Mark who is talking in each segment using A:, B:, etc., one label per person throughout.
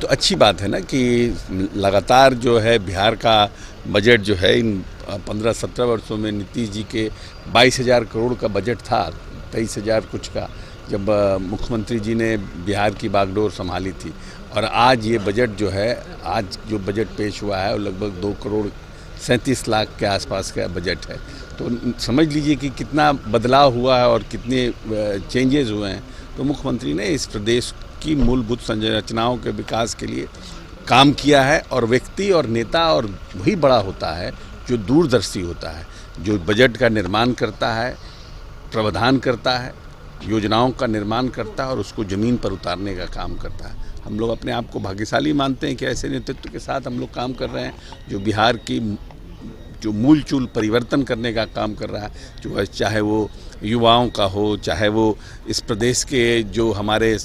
A: तो अच्छी बात है ना कि लगातार जो है बिहार का बजट जो है इन 15-17 वर्षों में नीतीश जी के 22,000 करोड़ का बजट था, 23,000 कुछ का, जब मुख्यमंत्री जी ने बिहार की बागडोर संभाली थी। और आज ये बजट जो है, आज जो बजट पेश हुआ है वो लगभग 2 करोड़ 37 लाख के आसपास का बजट है। तो समझ लीजिए कि कितना बदलाव हुआ है और कितने चेंजेस हुए हैं। तो मुख्यमंत्री ने इस प्रदेश की मूलभूत संरचनाओं के विकास के लिए काम किया है। और व्यक्ति और नेता और वही बड़ा होता है जो दूरदर्शी होता है, जो बजट का निर्माण करता है, प्रावधान करता है, योजनाओं का निर्माण करता है और उसको ज़मीन पर उतारने का काम करता है। हम लोग अपने आप को भाग्यशाली मानते हैं कि ऐसे नेतृत्व के साथ हम लोग काम कर रहे हैं जो बिहार की जो मूल चूल परिवर्तन करने का काम कर रहा है, जो चाहे वो युवाओं का हो, चाहे वो इस प्रदेश के जो हमारे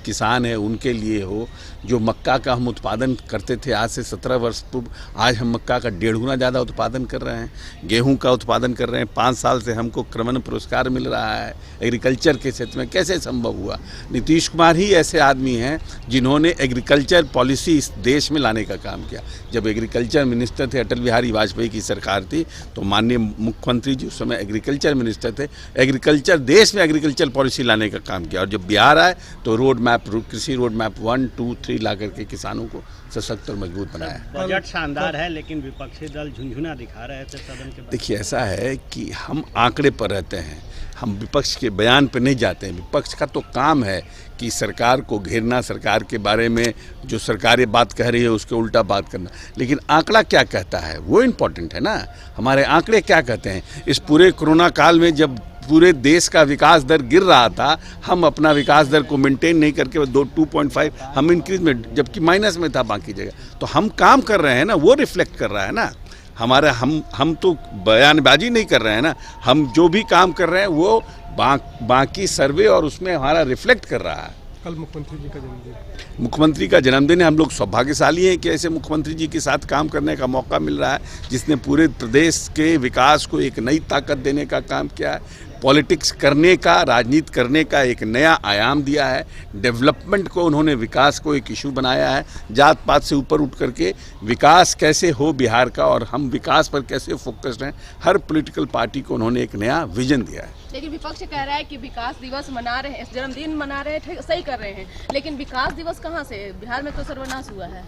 A: किसान हैं उनके लिए हो। जो मक्का का हम उत्पादन करते थे आज से 17 वर्ष पूर्व, आज हम मक्का का 1.5 गुना ज़्यादा उत्पादन कर रहे हैं। गेहूं का उत्पादन कर रहे हैं। 5 साल से हमको क्रमन पुरस्कार मिल रहा है एग्रीकल्चर के क्षेत्र में। कैसे संभव हुआ? नीतीश कुमार ही ऐसे आदमी हैं जिन्होंने एग्रीकल्चर पॉलिसी इस देश में लाने का काम किया। जब एग्रीकल्चर मिनिस्टर थे, अटल बिहारी वाजपेयी की सरकार थी, तो माननीय मुख्यमंत्री जी उस समय एग्रीकल्चर मिनिस्टर थे। एग्रीकल्चर देश में एग्रीकल्चर पॉलिसी लाने का काम किया। और जब बिहार आए तो रोड मैप, कृषि रोड मैप 1, 2, 3 ला करके किसानों को सशक्त और मजबूत बनाया।
B: बजट शानदार है, लेकिन विपक्षी दल झुंझुना दिखा रहे थे सदन के।
A: देखिए, ऐसा है कि हम आंकड़े पर रहते हैं, हम विपक्ष के बयान पर नहीं जाते हैं। विपक्ष का तो काम है कि सरकार को घेरना, सरकार के बारे में जो सरकार ये बात कह रही है उसके उल्टा बात करना। लेकिन आंकड़ा क्या कहता है वो इम्पोर्टेंट है ना। हमारे आंकड़े क्या कहते हैं? इस पूरे कोरोना काल में जब पूरे देश का विकास दर गिर रहा था, हम अपना विकास दर को मेंटेन नहीं करके 2.5 हम इंक्रीज में, जबकि माइनस में था बाकी जगह। तो हम काम कर रहे हैं ना, वो रिफ्लेक्ट कर रहा है ना हमारा। हम तो बयानबाजी नहीं कर रहे हैं ना, हम जो भी काम कर रहे हैं वो बाकी सर्वे और उसमें हमारा रिफ्लेक्ट कर रहा है।
C: कल मुख्यमंत्री जी का जन्मदिन,
A: मुख्यमंत्री का जन्मदिन है। हम लोग सौभाग्यशाली हैं कि ऐसे मुख्यमंत्री जी के साथ काम करने का मौका मिल रहा है, जिसने पूरे प्रदेश के विकास को एक नई ताकत देने का काम किया है। पॉलिटिक्स करने का, राजनीति करने का एक नया आयाम दिया है। डेवलपमेंट को उन्होंने, विकास को एक इशू बनाया है। जात पात से ऊपर उठ करके विकास कैसे हो बिहार का और हम विकास पर कैसे फोकस्ड हैं, हर पॉलिटिकल पार्टी को उन्होंने एक नया विजन दिया है।
D: लेकिन विपक्ष कह रहा है कि विकास दिवस मना रहे हैं, जन्मदिन मना रहे थे, सही कर रहे हैं, लेकिन विकास दिवस कहाँ से? बिहार में तो सर्वनाश हुआ है।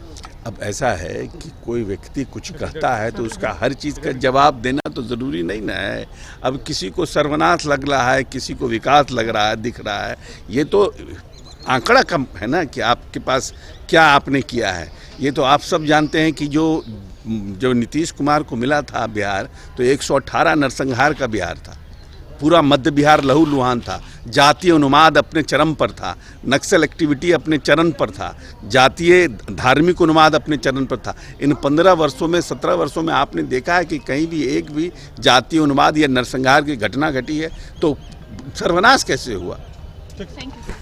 A: अब ऐसा है कि कोई व्यक्ति कुछ कहता है तो उसका हर चीज़ का जवाब देना तो ज़रूरी नहीं ना है। अब किसी को सर्वनाश लग रहा है, किसी को विकास लग रहा है, दिख रहा है। ये तो आंकड़ा कम है ना कि आपके पास क्या आपने किया है। ये तो आप सब जानते हैं कि जो नीतीश कुमार को मिला था बिहार, तो 118 नरसंहार का बिहार था। पूरा मध्य बिहार लहूलुहान था। जातीय उन्माद अपने चरम पर था। नक्सल एक्टिविटी अपने चरम पर था। जातीय धार्मिक उन्माद अपने चरम पर था। इन 15 वर्षों में, 17 वर्षों में आपने देखा है कि कहीं भी एक भी जातीय उन्माद या नरसंहार की घटना घटी है? तो सर्वनाश कैसे हुआ?
D: Thank you.